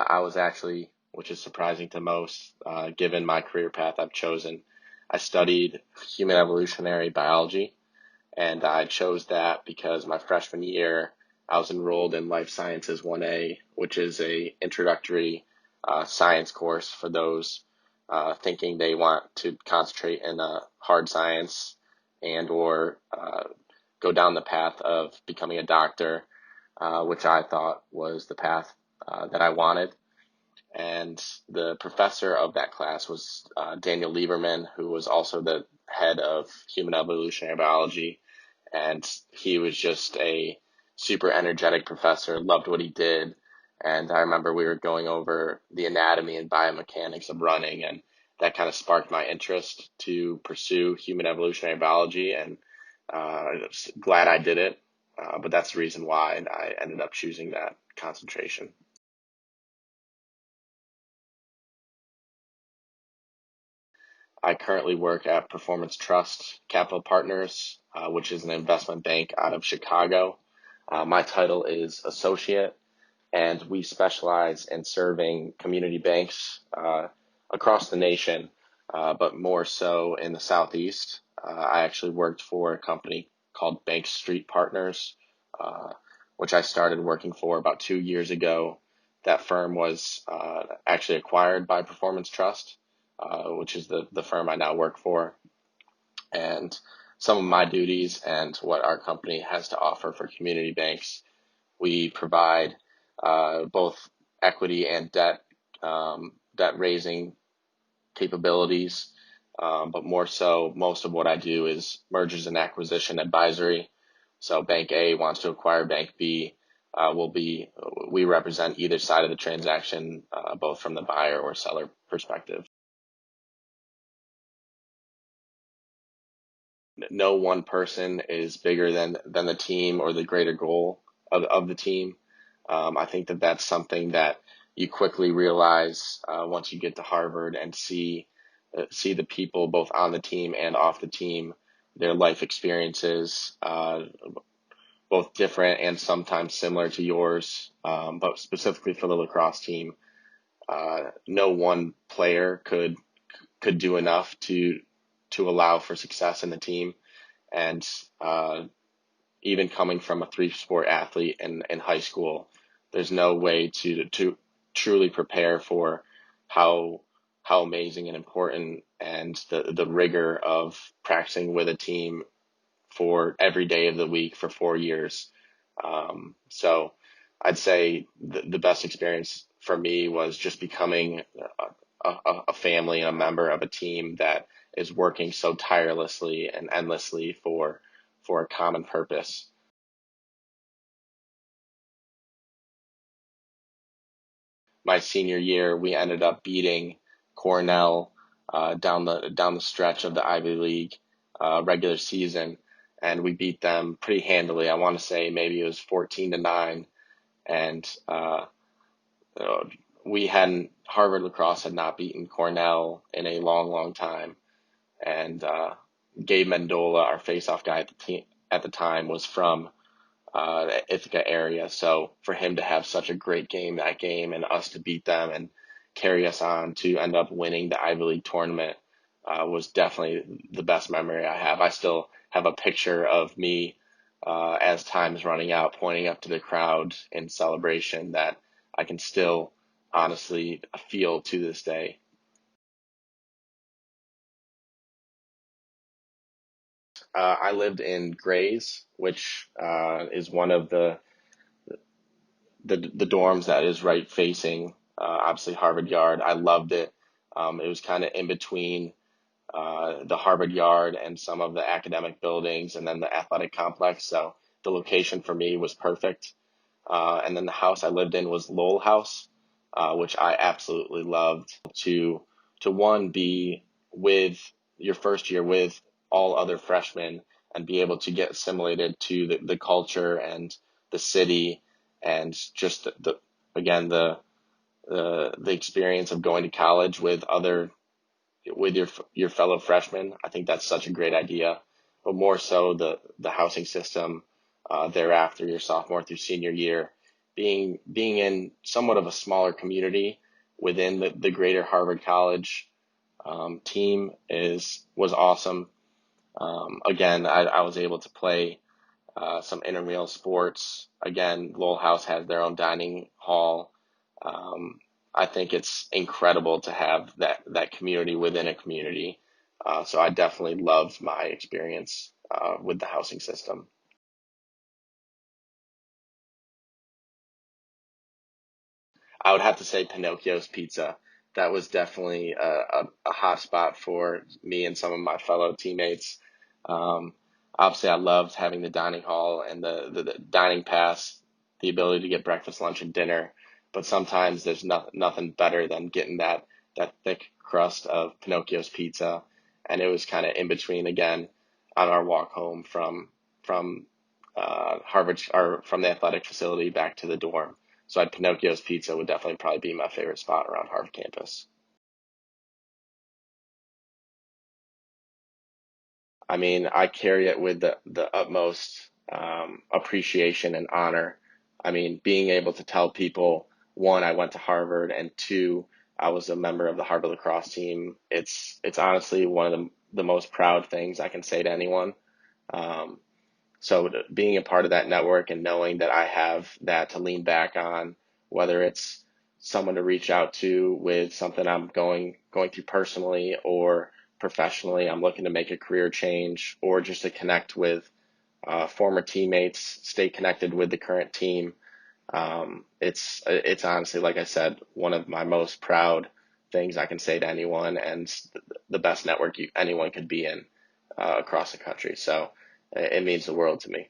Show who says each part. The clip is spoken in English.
Speaker 1: I was actually, which is surprising to most, given my career path I've chosen, I studied human evolutionary biology, and I chose that because my freshman year I was enrolled in Life Sciences 1A, which is a introductory science course for those thinking they want to concentrate in hard science and or go down the path of becoming a doctor, which I thought was the path that I wanted. And the professor of that class was Daniel Lieberman, who was also the head of human evolutionary biology. And he was just a super energetic professor, loved what he did. And I remember we were going over the anatomy and biomechanics of running, and that kind of sparked my interest to pursue human evolutionary biology. And I'm glad I did it. But that's the reason why I ended up choosing that concentration. I currently work at Performance Trust Capital Partners, which is an investment bank out of Chicago. My title is associate, and we specialize in serving community banks across the nation, but more so in the Southeast. I actually worked for a company called Bank Street Partners, which I started working for about 2 years ago. That firm was actually acquired by Performance Trust, which is the firm I now work for. And some of my duties and what our company has to offer for community banks, we provide both equity and debt raising capabilities. But more so, most of what I do is mergers and acquisition advisory. So Bank A wants to acquire Bank B. We represent either side of the transaction, both from the buyer or seller perspective. No one person is bigger than the team or the greater goal of the team. I think that that's something that you quickly realize once you get to Harvard and see the people both on the team and off the team, their life experiences, both different and sometimes similar to yours, but specifically for the lacrosse team, no one player could do enough to allow for success in the team. And even coming from a three-sport athlete in high school, there's no way to truly prepare for how amazing and important and the rigor of practicing with a team for every day of the week for 4 years. So I'd say the best experience for me was just becoming a family and a member of a team that is working so tirelessly and endlessly for a common purpose. My senior year, we ended up beating Cornell down the stretch of the Ivy League regular season, and we beat them pretty handily. I want to say maybe it was 14-9, and we hadn't Harvard Lacrosse had not beaten Cornell in a long, long time, and Gabe Mendola, our face-off guy at the time, was from the Ithaca area. So for him to have such a great game that game and us to beat them and carry us on to end up winning the Ivy League tournament was definitely the best memory I have. I still have a picture of me as time is running out, pointing up to the crowd in celebration that I can still honestly feel to this day. I lived in Grays, which is one of the dorms that is right facing obviously Harvard Yard. I loved it. It was kind of in between the Harvard Yard and some of the academic buildings and then the athletic complex. So the location for me was perfect. And then the house I lived in was Lowell House, which I absolutely loved. To one, be with your first year with all other freshmen and be able to get assimilated to the culture and the city and just again the experience of going to college with your fellow freshmen. I think that's such a great idea, but more so the housing system thereafter your sophomore through senior year, being in somewhat of a smaller community within the greater Harvard College team was awesome. Again, I was able to play some intramural sports. Again, Lowell House has their own dining hall. Um, I think it's incredible to have that community within a community. So I definitely loved my experience with the housing system. I would have to say Pinocchio's Pizza. That was definitely a hot spot for me and some of my fellow teammates. Um, Obviously, I loved having the dining hall and the dining pass, the ability to get breakfast, lunch, and dinner. But sometimes there's nothing better than getting that thick crust of Pinocchio's Pizza. And it was kind of in between again on our walk home from Harvard or from the athletic facility back to the dorm. So Pinocchio's Pizza would definitely probably be my favorite spot around Harvard campus. I mean, I carry it with the utmost appreciation and honor. I mean, being able to tell people, one, I went to Harvard, and two, I was a member of the Harvard Lacrosse Team. It's honestly one of the most proud things I can say to anyone. Um, So being a part of that network and knowing that I have that to lean back on, whether it's someone to reach out to with something I'm going through personally or professionally, I'm looking to make a career change, or just to connect with former teammates, stay connected with the current team. It's honestly, like I said, one of my most proud things I can say to anyone, and the best network anyone could be in across the country. So it means the world to me.